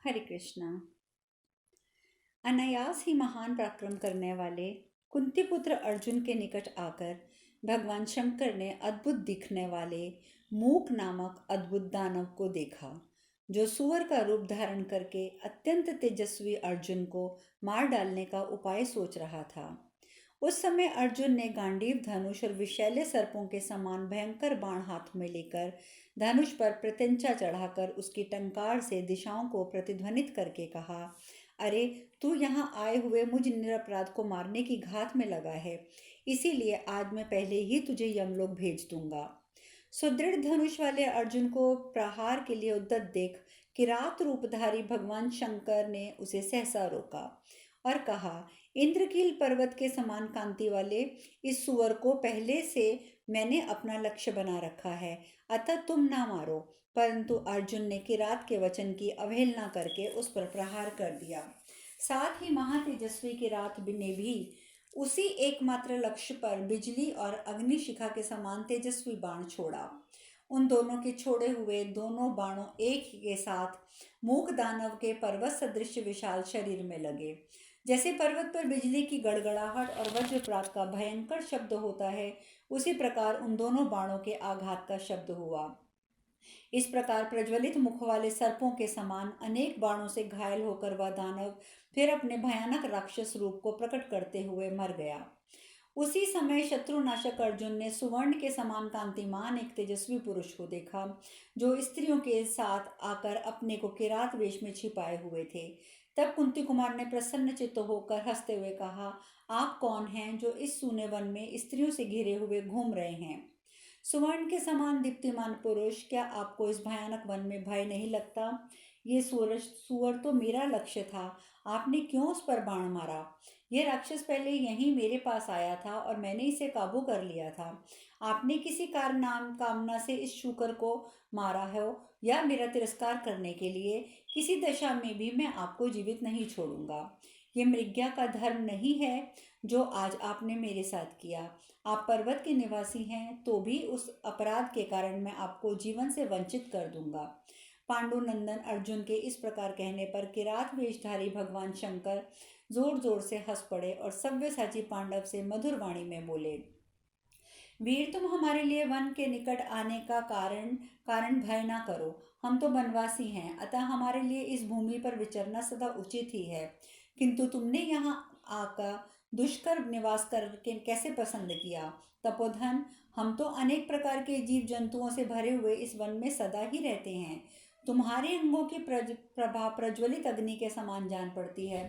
हरे कृष्णा। अनायास ही महान पराक्रम करने वाले कुंती पुत्र अर्जुन के निकट आकर भगवान शंकर ने अद्भुत दिखने वाले मूक नामक अद्भुत दानव को देखा, जो सुअर का रूप धारण करके अत्यंत तेजस्वी अर्जुन को मार डालने का उपाय सोच रहा था। उस समय अर्जुन ने गांडीव धनुष और विषैले सर्पों के समान भयंकर बाण हाथ में लेकर धनुष पर प्रत्यंचा चढ़ाकर उसकी टंकार से दिशाओं को प्रतिध्वनित करके कहा, अरे तू यहाँ आए हुए मुझ निरपराध को मारने की घात में लगा है, इसीलिए आज मैं पहले ही तुझे यमलोक भेज दूंगा। सुदृढ़ धनुष वाले अर्जुन को प्रहार के लिए उद्यत देख किरात रूपधारी भगवान शंकर ने उसे सहसा रोका और कहा, इंद्रकील पर्वत के समान कांति वाले इस सुअर को पहले से मैंने अपना लक्ष्य बना रखा है, अतः तुम ना मारो। परंतु अर्जुन ने किरात के वचन की अवहेलना करके उस पर प्रहार कर दिया। साथ ही महातेजस्वी किरात ने भी उसी एकमात्र लक्ष्य पर बिजली और अग्निशिखा के समान तेजस्वी बाण छोड़ा। उन दोनों के छोड़े हुए दोनों बाणों एक ही के साथ मूक दानव के पर्वत सदृश विशाल शरीर में लगे। जैसे पर्वत पर बिजली की गड़गड़ाहट और वज्रपात का भयंकर शब्द होता है, उसी प्रकार उन दोनों बाणों के आघात का शब्द हुआ। इस प्रकार प्रज्वलित मुख वाले सर्पों के समान अनेक बाणों से घायल होकर वह दानव फिर अपने भयानक राक्षस रूप को प्रकट करते हुए मर गया। उसी समय शत्रुनाशक अर्जुन ने सुवर्ण के समान कांतिमान एक तेजस्वी पुरुष को देखा, जो स्त्रियों के साथ आकर अपने को किरात वेश में छिपाए हुए थे। तब कुंती कुमार ने प्रसन्न चित्त होकर हंसते हुए कहा, आप कौन हैं जो इस सूने वन में स्त्रियों से घिरे हुए घूम रहे हैं? सुवर्ण के समान दीप्तिमान पुरुष, क्या आपको इस भयानक वन में भय नहीं लगता? ये सुअर तो मेरा लक्ष्य था, आपने क्यों उस पर बाण मारा? यह राक्षस पहले यहीं मेरे पास आया था और मैंने इसे काबू कर लिया था। आपने किसी कामना से इस शूकर को मारा हो या मेरा तिरस्कार करने के लिए, किसी दशा में भी मैं आपको जीवित नहीं छोड़ूंगा। ये मृग्या का धर्म नहीं है जो आज आपने मेरे साथ किया। आप पर्वत के निवासी हैं, तो भी उस अपराध के कारण मैं आपको जीवन से वंचित कर दूंगा। पांडुनंदन अर्जुन के इस प्रकार कहने पर किरात वेशधारी भगवान शंकर जोर जोर से हंस पड़े और सव्यसाची पांडव से मधुर वाणी में बोले, वीर तुम हमारे लिए वन के निकट आने का कारण भय ना करो। हम तो वनवासी हैं, अतः हमारे लिए इस भूमि पर विचरना सदा उचित ही है। किंतु तुमने यहाँ आकर दुष्कर निवास करके कैसे पसंद किया? तपोधन, हम तो अनेक प्रकार के जीव जंतुओं से भरे हुए इस वन में सदा ही रहते हैं। तुम्हारे अंगों की प्रभा प्रज्वलित अग्नि के समान जान पड़ती है।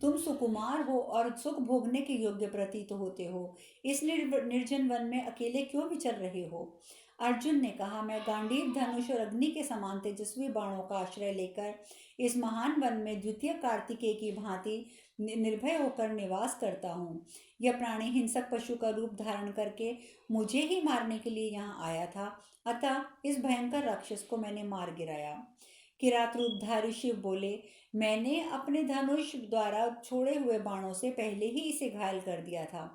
तुम सुकुमार हो और सुख भोगने के योग्य प्रतीत होते हो। इस निर्जन वन में अकेले क्यों विचर रहे हो? अर्जुन ने कहा, मैं गांडीव धनुष और अग्नि के समान तेजस्वी बाणों का आश्रय लेकर इस महान वन में द्वितीय कार्तिकेय की भांति निर्भय होकर निवास करता हूँ। यह प्राणी हिंसक पशु का रूप धारण करके मुझे ही मारने के लिए यहाँ आया था, अतः इस भयंकर राक्षस को मैंने मार गिराया। किरात रूपधारी शिव बोले, मैंने अपने धनुष द्वारा छोड़े हुए बाणों से पहले ही इसे घायल कर दिया था।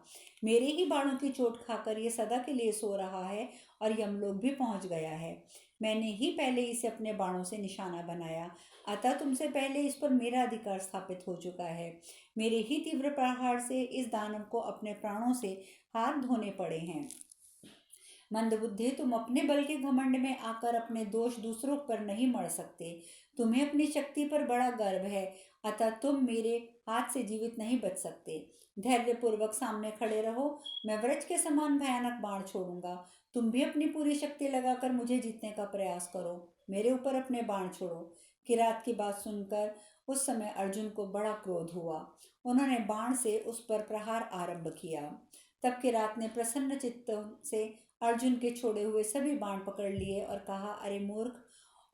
मेरे ही बाणों की चोट खाकर यह सदा के लिए सो रहा है और यमलोक भी पहुंच गया है। मैंने ही पहले इसे अपने बाणों से निशाना बनाया, अतः तुमसे पहले इस पर मेरा अधिकार स्थापित हो चुका है। मेरे ही तीव्र प्रहार से इस दानव को अपने प्राणों से हाथ धोने पड़े हैं। मंदबुद्धि, तुम अपने बल के घमंड में आकर अपने दोष दूसरों पर नहीं मढ़ सकते। तुम्हें अपनी शक्ति पर बड़ा गर्व है, अतः तुम मेरे हाथ से जीवित नहीं बच सकते। धैर्य पूर्वक सामने खड़े रहो, मैं वृक्ष के समान भयानक बाण छोड़ूंगा। तुम भी अपनी पूरी शक्ति लगाकर मुझे जीतने का प्रयास करो, मेरे ऊपर अपने बाण छोड़ो। किरात की बात सुनकर उस समय अर्जुन को बड़ा क्रोध हुआ। उन्होंने बाण से उस पर प्रहार आरंभ किया। तब किरात ने प्रसन्न चित्त से अर्जुन के छोड़े हुए सभी बाण पकड़ लिए और कहा, अरे मूर्ख,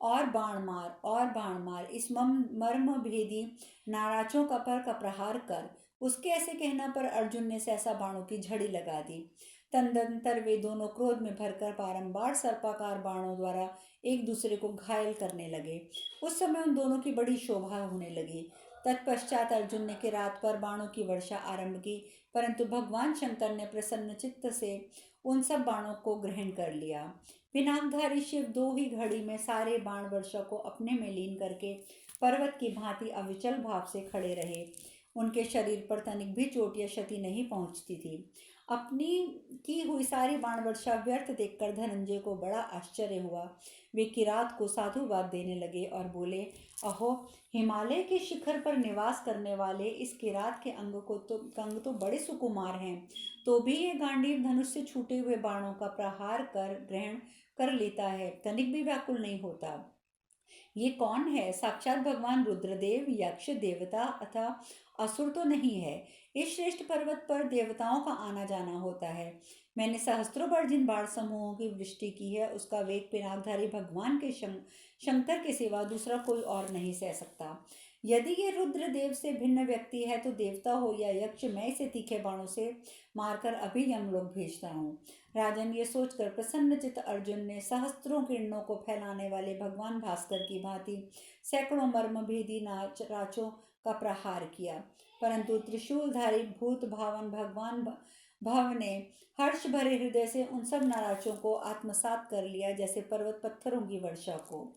और बाण मार और बाण मार, इस मर्म भेदी नाराजों का पर का प्रहार कर। उसके ऐसे कहने पर अर्जुन ने सहसा बाणों की झड़ी लगा दी। तदनंतर वे दोनों क्रोध में भरकर बारंबार सर्पाकार बाणों द्वारा एक दूसरे को घायल करने लगे। उस समय उन दोनों की बड़ी शोभा होने लगी। तत्पश्चात अर्जुन ने किरात पर बाणों की वर्षा आरंभ की, परंतु भगवान शंकर ने प्रसन्न चित्त से उन सब बाणों को ग्रहण कर लिया। पिनाकधारी शिव 2 ही घड़ी में सारे बाण वर्षा को अपने में लीन करके पर्वत की भांति अविचल भाव से खड़े रहे। उनके शरीर पर तनिक भी चोट या क्षति नहीं पहुंचती थी। अपनी की हुई सारी बाण वर्षा व्यर्थ देखकर धनंजय को बड़ा आश्चर्य हुआ। वे किरात को साधुवाद देने लगे और बोले, अहो, हिमालय के शिखर पर निवास करने वाले इस किरात के अंग तो बड़े सुकुमार हैं, तो भी ये गांडीव धनुष से छूटे हुए बाणों का प्रहार कर ग्रहण कर लेता है, तनिक भी व्याकुल नहीं होता। ये कौन है? साक्षात भगवान रुद्रदेव, यक्ष, देवता अथवा असुर तो नहीं है। इस श्रेष्ठ पर्वत पर देवताओं का आना जाना होता है। मैंने सहस्त्रों बार जिन बाण समूहों की वृष्टि की है, उसका वेग पिनाकधारी भगवान के शंकर के सिवा दूसरा कोई और नहीं सह सकता। यदि ये रुद्रदेव से भिन्न व्यक्ति है तो देवता हो या यक्ष, मैं इसे तीखे बाणों से मारकर अभी यमलोक भेजता हूँ। राजन, ये सोचकर प्रसन्नचित्त अर्जुन ने सहस्त्रों किरणों को फैलाने वाले भगवान भास्कर की भांति सैकड़ों मर्मभेदी राचों का प्रहार किया, परंतु त्रिशूलधारी भूत भावन भगवान भव ने हर्ष भरे हृदय से उन सब नाराजों को आत्मसात कर लिया, जैसे पर्वत पत्थरों की वर्षा को।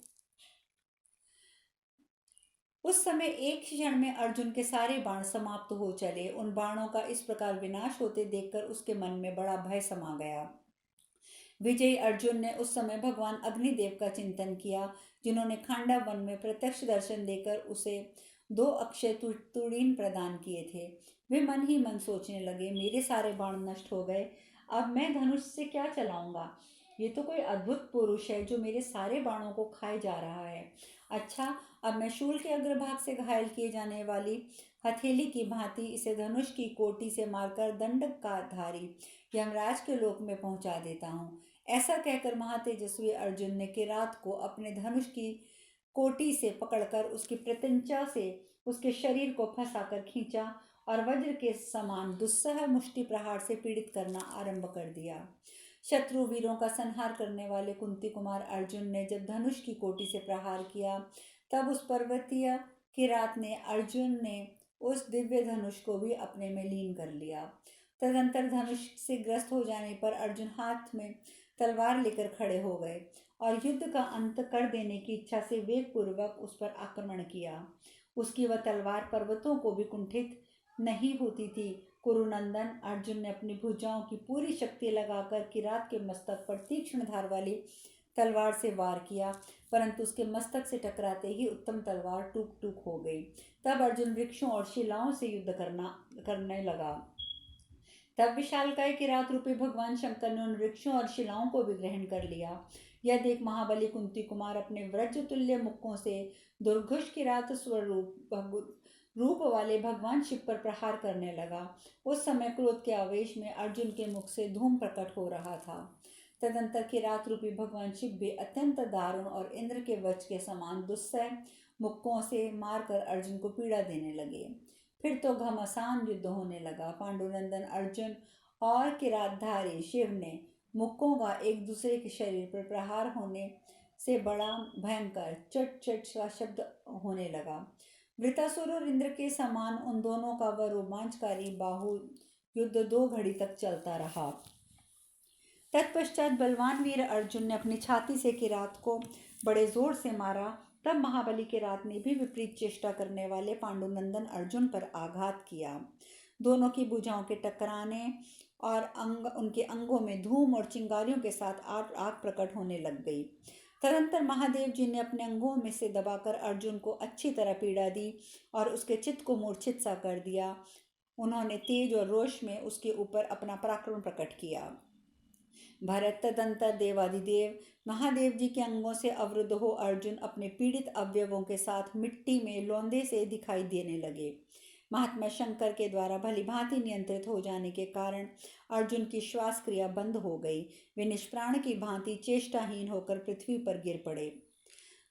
उस समय एक क्षण में अर्जुन के सारे बाण समाप्त हो चले। उन बाणों का इस प्रकार विनाश होते देखकर उसके मन में बड़ा भय समा गया। विजयी अर्जुन ने उस समय भगवान अग्निदेव का चिंतन किया, जिन्होंने खांडा वन में प्रत्यक्ष दर्शन देकर उसे 2 अक्षय तुड़ीन प्रदान किए थे। वे मन ही मन सोचने लगे, मेरे सारे बाण नष्ट हो गए, अब मैं धनुष से क्या चलाऊंगा? ये तो कोई अद्भुत पुरुष है जो मेरे सारे बाणों को खाए जा रहा है। अच्छा, अब मैं शूल के अग्रभाग से घायल किए जाने वाली हथेली की भांति इसे धनुष की कोटि से मारकर दंड का धारी यमराज के लोक में पहुंचा देता हूँ। ऐसा कहकर महातेजस्वी अर्जुन ने किरात को अपने धनुष की कोटि से पकड़कर उसकी प्रत्यंचा से उसके शरीर को फंसाकर खींचा और वज्र के समान दुस्सह मुष्टि प्रहार से पीड़ित करना आरंभ कर दिया। शत्रु वीरों का संहार करने वाले कुंती कुमार अर्जुन ने जब धनुष की कोटि से प्रहार किया, तब उस पर्वतीय किरात ने अर्जुन ने उस दिव्य धनुष को भी अपने में लीन कर लिया। तदंतर धनुष से ग्रस्त हो जाने पर अर्जुन हाथ में तलवार लेकर खड़े हो गए और युद्ध का अंत कर देने की इच्छा से वेगपूर्वक उस पर आक्रमण किया। उसकी वह तलवार पर्वतों को भी कुंठित नहीं होती थी। कुरुनंदन, अर्जुन ने अपनी भुजाओं की पूरी शक्ति लगाकर किरात के मस्तक पर तीक्ष्ण धार वाली तलवार से वार किया, परंतु उसके मस्तक से टकराते ही उत्तम तलवार टूक टूक हो गई। तब अर्जुन वृक्षों और शिलाओं से युद्ध करने लगा। तब विशालकाय किरात रूपी भगवान शंकर ने उन वृक्षों और शिलाओं को भी ग्रहण कर लिया। यह देख महाबली कुंती कुमार अपने व्रज तुल्य मुक्कों से दुर्घुष किरात स्वरूप रूप वाले भगवान शिव पर प्रहार करने लगा। उस समय क्रोध के आवेश में अर्जुन के मुख से धूम प्रकट हो रहा था। तदंतर किरात रूपी भगवान शिव भी अत्यंत दारुण और इंद्र के वज्र के समान दुस्सह मुक्कों से मारकर अर्जुन को पीड़ा देने लगे। फिर तो घमासान युद्ध होने लगा। पांडुनंदन अर्जुन और किरातधारी शिव ने मुक्कों का एक दूसरे के शरीर पर प्रहार होने से बड़ा भयंकर चट चट का शब्द होने लगा। वृतासुर और इंद्र के समान उन दोनों का वह रोमांचकारी बाहु युद्ध 2 घड़ी तक चलता रहा। तत्पश्चात बलवान वीर अर्जुन ने अपनी छाती से किरात को बड़े जोर से मारा। तब महाबली किरात ने भी विपरीत चेष्टा करने वाले पांडुनंदन अर्जुन पर आघात किया। दोनों की भुजाओं के टकराने और उनके अंगों में धूम और चिंगारियों के साथ आग प्रकट होने लग गई। तदंतर महादेव जी ने अपने अंगों में से दबाकर अर्जुन को अच्छी तरह पीड़ा दी और उसके चित्त को मूर्छित सा कर दिया। उन्होंने तेज और रोष में उसके ऊपर अपना पराक्रम प्रकट किया। भरत तदंतर देवादिदेव महादेव जी के अंगों से अवरुद्ध हो अर्जुन अपने पीड़ित अवयवों के साथ मिट्टी में लौंदे से दिखाई देने लगे। महात्मा शंकर के द्वारा भली भांति नियंत्रित हो जाने के कारण अर्जुन की श्वास क्रिया बंद हो गई। वे निष्प्राण की भांति चेष्टाहीन होकर पृथ्वी पर गिर पड़े।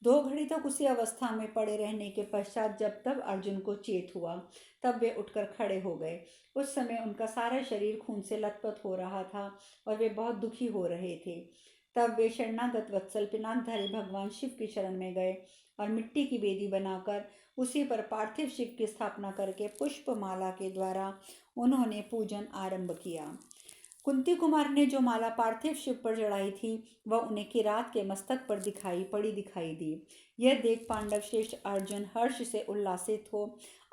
2 घड़ी तक उसी अवस्था में पड़े रहने के पश्चात जब तब अर्जुन को चेत हुआ, तब वे उठकर खड़े हो गए। उस समय उनका सारा शरीर खून से लथपथ हो रहा था और वे बहुत दुखी हो रहे थे। तब वे शरणागत वत्सल पिनाकधारी भगवान शिव की शरण में गए और मिट्टी की वेदी बनाकर उसी पर पार्थिव शिव की स्थापना करके पुष्पमाला के द्वारा उन्होंने पूजन आरंभ किया। कुंती कुमार ने जो माला पार्थिव शिव पर चढ़ाई थी वह उन्हें किरात के मस्तक पर दिखाई दी। यह देख पांडव श्रेष्ठ अर्जुन हर्ष से उल्लासित हो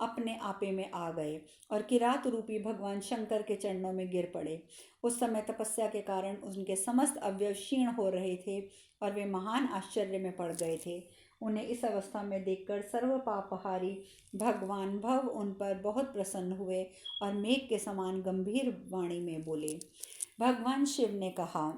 अपने आपे में आ गए और किरात रूपी भगवान शंकर के चरणों में गिर पड़े। उस समय तपस्या के कारण उनके समस्त अवयव क्षीण हो रहे थे और वे महान आश्चर्य में पड़ गए थे। उन्हें इस अवस्था में देखकर सर्व पापहारी भगवान भव उन पर बहुत प्रसन्न हुए और मेघ के समान गंभीर वाणी में बोले। भगवान शिव ने कहा,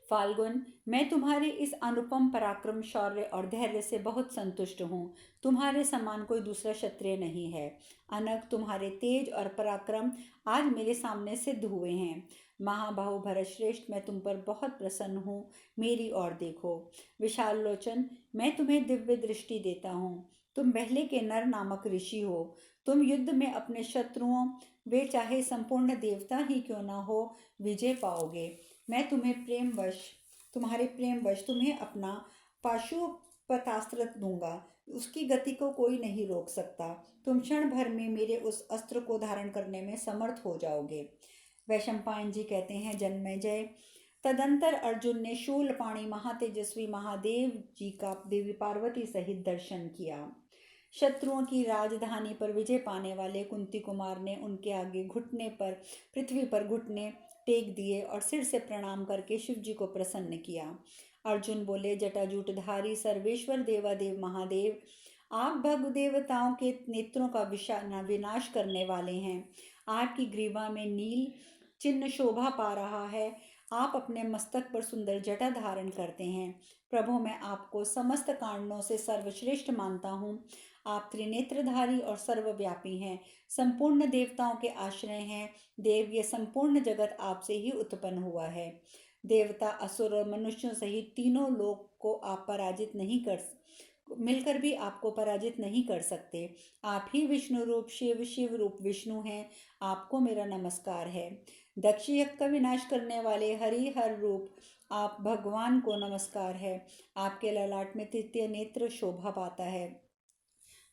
फाल्गुन, मैं तुम्हारे इस अनुपम पराक्रम, शौर्य और धैर्य से बहुत संतुष्ट हूँ। तुम्हारे समान कोई दूसरा क्षत्रिय नहीं है। अनग, तुम्हारे तेज और पराक्रम आज मेरे सामने सिद्ध हुए हैं। महाबाहु भरत श्रेष्ठ, मैं तुम पर बहुत प्रसन्न हूँ। मेरी ओर देखो। विशाल लोचन, मैं तुम्हें दिव्य दृष्टि देता हूँ। तुम पहले के नर नामक ऋषि हो। तुम युद्ध में अपने शत्रुओं, वे चाहे संपूर्ण देवता ही क्यों न हो, विजय पाओगे। मैं तुम्हारे प्रेमवश तुम्हें अपना पाशुपतास्त्र दूंगा। उसकी गति को कोई नहीं रोक सकता। तुम क्षण भर में मेरे उस अस्त्र को धारण करने में समर्थ हो जाओगे। वैशंपायन जी कहते हैं, जन्मेजय, तदंतर अर्जुन ने शूलपाणी महातेजस्वी महादेव जी का देवी पार्वती सहित दर्शन किया। शत्रुओं की राजधानी पर विजय पाने वाले कुंती कुमार ने उनके आगे पृथ्वी पर घुटने टेक दिए और सिर से प्रणाम करके शिव जी को प्रसन्न किया। अर्जुन बोले, जटाजूटधारी सर्वेश्वर देवादेव महादेव, आप भग देवताओं के नेत्रों का विनाश करने वाले हैं। आपकी ग्रीवा में नील चिन्ह शोभा पा रहा है। आप अपने मस्तक पर सुंदर जटा धारण करते हैं। प्रभु, मैं आपको समस्त कारणों से सर्वश्रेष्ठ मानता हूँ। आप त्रिनेत्रधारी और सर्वव्यापी हैं, संपूर्ण देवताओं के आश्रय हैं। देव, ये संपूर्ण जगत आपसे ही उत्पन्न हुआ है। देवता, असुर और मनुष्यों सहित तीनों लोक को आप मिलकर भी आपको पराजित नहीं कर सकते। आप ही विष्णु रूप शिव, शिव रूप विष्णु हैं। आपको मेरा नमस्कार है। दक्ष यज्ञ का विनाश करने वाले हरिहर रूप आप भगवान को नमस्कार है। आपके ललाट में तृतीय नेत्र शोभा पाता है।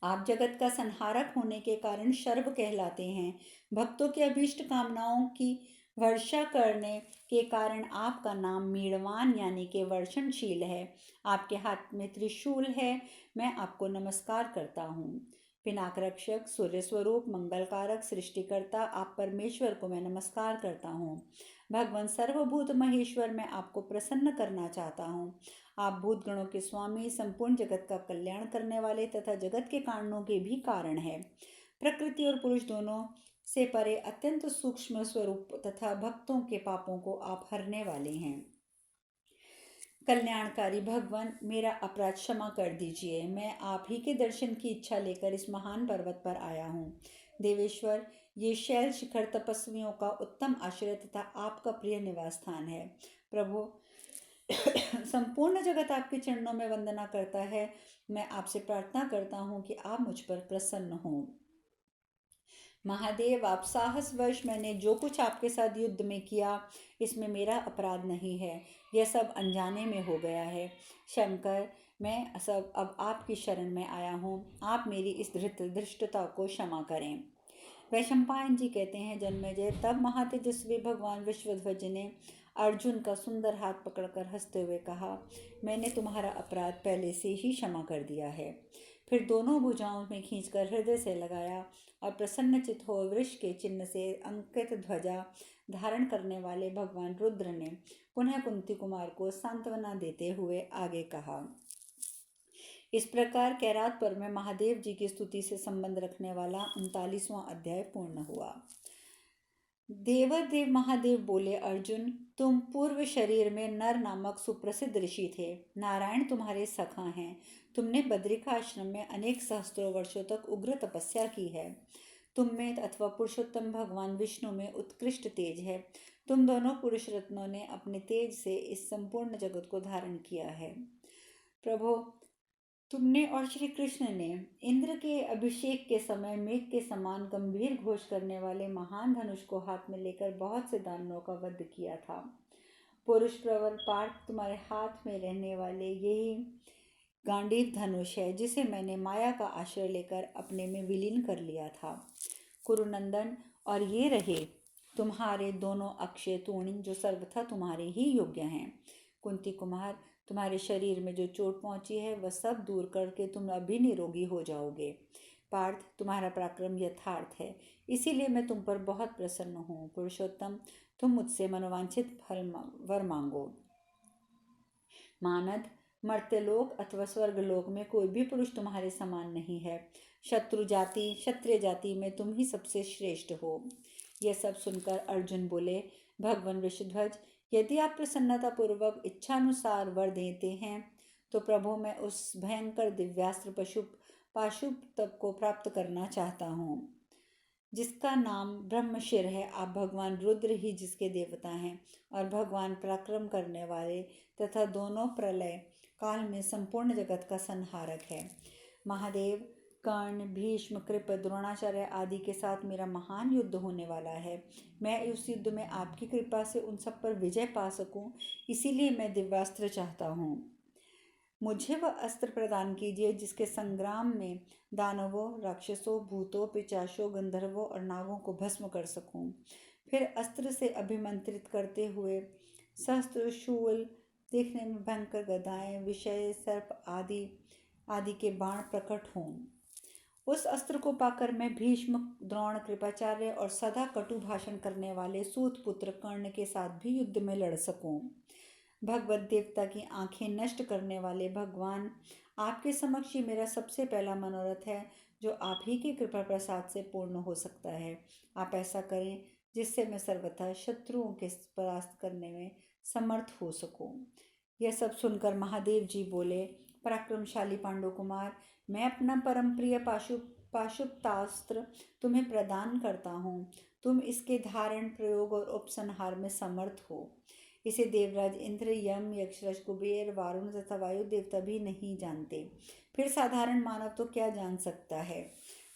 आप जगत का संहारक होने के कारण शर्व कहलाते हैं। भक्तों के अभीष्ट कामनाओं की वर्षा करने के कारण आपका नाम मीणवान यानी कि वर्षणशील है। आपके हाथ में त्रिशूल है। मैं आपको नमस्कार करता हूँ। पिनाक रक्षक, सूर्य स्वरूप, मंगलकारक, सृष्टिकर्ता, आप परमेश्वर को मैं नमस्कार करता हूँ। भगवान सर्वभूत महेश्वर, मैं आपको प्रसन्न करना चाहता हूँ। आप भूत गणों के स्वामी, संपूर्ण जगत का कल्याण करने वाले तथा जगत के कारणों के भी कारण है। प्रकृति और पुरुष दोनों से परे अत्यंत सूक्ष्म स्वरूप तथा भक्तों के पापों को आप हरने वाले हैं। कल्याणकारी भगवान, मेरा अपराध क्षमा कर दीजिए। मैं आप ही के दर्शन की इच्छा लेकर इस महान पर्वत पर आया हूँ। देवेश्वर, ये शैल शिखर तपस्वियों का उत्तम आश्रय तथा आपका प्रिय निवास स्थान है। प्रभु, संपूर्ण जगत आपके चरणों में वंदना करता है। मैं आपसे प्रार्थना करता हूँ कि आप मुझ पर प्रसन्न हों। महादेव, आप साहसवश मैंने जो कुछ आपके साथ युद्ध में किया, इसमें मेरा अपराध नहीं है। यह सब अनजाने में हो गया है। शंकर, मैं सब अब आपकी शरण में आया हूँ। आप मेरी इस धृष्टता को क्षमा करें। वैशंपायन जी कहते हैं, जन्मेजय, तब महातेजस्वी भगवान विश्वध्वज ने अर्जुन का सुंदर हाथ पकड़कर हंसते हुए कहा, मैंने तुम्हारा अपराध पहले से ही क्षमा कर दिया है। फिर दोनों भुजाओं में खींचकर हृदय से लगाया और प्रसन्नचित हो वृष के चिन्ह से अंकित ध्वजा धारण करने वाले भगवान रुद्र ने पुनः कुंती कुमार को सांत्वना देते हुए आगे कहा। इस प्रकार कैरात पर्व में महादेव जी की स्तुति से संबंध रखने वाला 39वां अध्याय पूर्ण हुआ। देवदेव महादेव बोले, अर्जुन, तुम पूर्व शरीर में नर नामक सुप्रसिद्ध ऋषि थे। नारायण तुम्हारे सखा हैं। तुमने बद्रिका आश्रम में अनेक सहस्त्रों वर्षों तक उग्र तपस्या की है। तुम में अथवा पुरुषोत्तम भगवान विष्णु में उत्कृष्ट तेज है। तुम दोनों पुरुष रत्नों ने अपने तेज से इस संपूर्ण जगत को धारण किया है। प्रभु, तुमने और श्री कृष्ण ने इंद्र के अभिषेक के समय मेघ के समान गंभीर घोष करने वाले महान धनुष को हाथ में लेकर बहुत से दानवों का वध किया था। पुरुष प्रवर पार्थ, तुम्हारे हाथ में रहने वाले यही गांडीव धनुष है, जिसे मैंने माया का आश्रय लेकर अपने में विलीन कर लिया था। कुरुनंदन, और ये रहे तुम्हारे दोनों अक्षय तूणी जो सर्वथा तुम्हारे ही योग्य हैं। कुंती कुमार, तुम्हारे शरीर में जो चोट पहुंची है वह सब दूर करके तुम अभी निरोगी हो जाओगे। पार्थ, तुम्हारा पराक्रम यथार्थ है, इसीलिए मैं तुम पर बहुत प्रसन्न हूँ। पुरुषोत्तम, तुम मुझसे मनोवांछित वर मांगो। मानद, मर्त्यलोक अथवा स्वर्गलोक में कोई भी पुरुष तुम्हारे समान नहीं है। क्षत्रिय जाति में तुम ही सबसे श्रेष्ठ हो। यह सब सुनकर अर्जुन बोले, भगवान वृषध्वज, यदि आप प्रसन्नतापूर्वक इच्छानुसार वर देते हैं तो प्रभु मैं उस भयंकर दिव्यास्त्र पाशुपत को प्राप्त करना चाहता हूँ, जिसका नाम ब्रह्मशिर है। आप भगवान रुद्र ही जिसके देवता हैं और भगवान पराक्रम करने वाले तथा दोनों प्रलय काल में संपूर्ण जगत का संहारक है। महादेव, कर्ण, भीष्म, कृप, द्रोणाचार्य आदि के साथ मेरा महान युद्ध होने वाला है। मैं उस युद्ध में आपकी कृपा से उन सब पर विजय पा सकूं, इसीलिए मैं दिव्यास्त्र चाहता हूँ। मुझे वह अस्त्र प्रदान कीजिए जिसके संग्राम में दानवों, राक्षसों, भूतों, पिशाचों, गंधर्वों और नागों को भस्म कर सकूं। फिर अस्त्र से अभिमंत्रित करते हुए सहस्त्र शूल, देखने में भयंकर गदाएं, विषय, सर्प आदि के बाण प्रकट हों। उस अस्त्र को पाकर मैं भीष्म, द्रोण, कृपाचार्य और सदा कटु भाषण करने वाले सूत पुत्र कर्ण के साथ भी युद्ध में लड़ सकूं। भगवत देवता की आंखें नष्ट करने वाले भगवान, आपके समक्ष ही मेरा सबसे पहला मनोरथ है, जो आप ही की कृपा प्रसाद से पूर्ण हो सकता है। आप ऐसा करें जिससे मैं सर्वथा शत्रुओं के परास्त करने में समर्थ हो सकूं। यह सब सुनकर महादेव जी बोले, पराक्रमशाली पांडु कुमार, मैं अपना परम प्रिय पाशुपतास्त्र तुम्हें प्रदान करता हूँ। तुम इसके धारण, प्रयोग और उपसंहार में समर्थ हो। इसे देवराज इंद्र, यम, यक्षराज कुबेर, वारुण तथा वायु देवता भी नहीं जानते, फिर साधारण मानव तो क्या जान सकता है।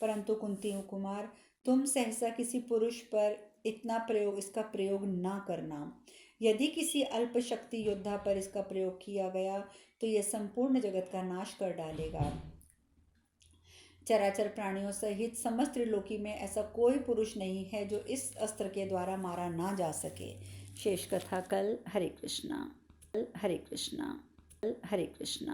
परंतु कुंती कुमार, तुम सहसा किसी पुरुष पर इसका प्रयोग ना करना। यदि किसी अल्प शक्ति योद्धा पर इसका प्रयोग किया गया तो यह संपूर्ण जगत का नाश कर डालेगा। चराचर प्राणियों सहित समस्त त्रिलोकी में ऐसा कोई पुरुष नहीं है जो इस अस्त्र के द्वारा मारा ना जा सके। शेष कथा कल। हरे कृष्णा। हरे कृष्णा। हरे कृष्णा।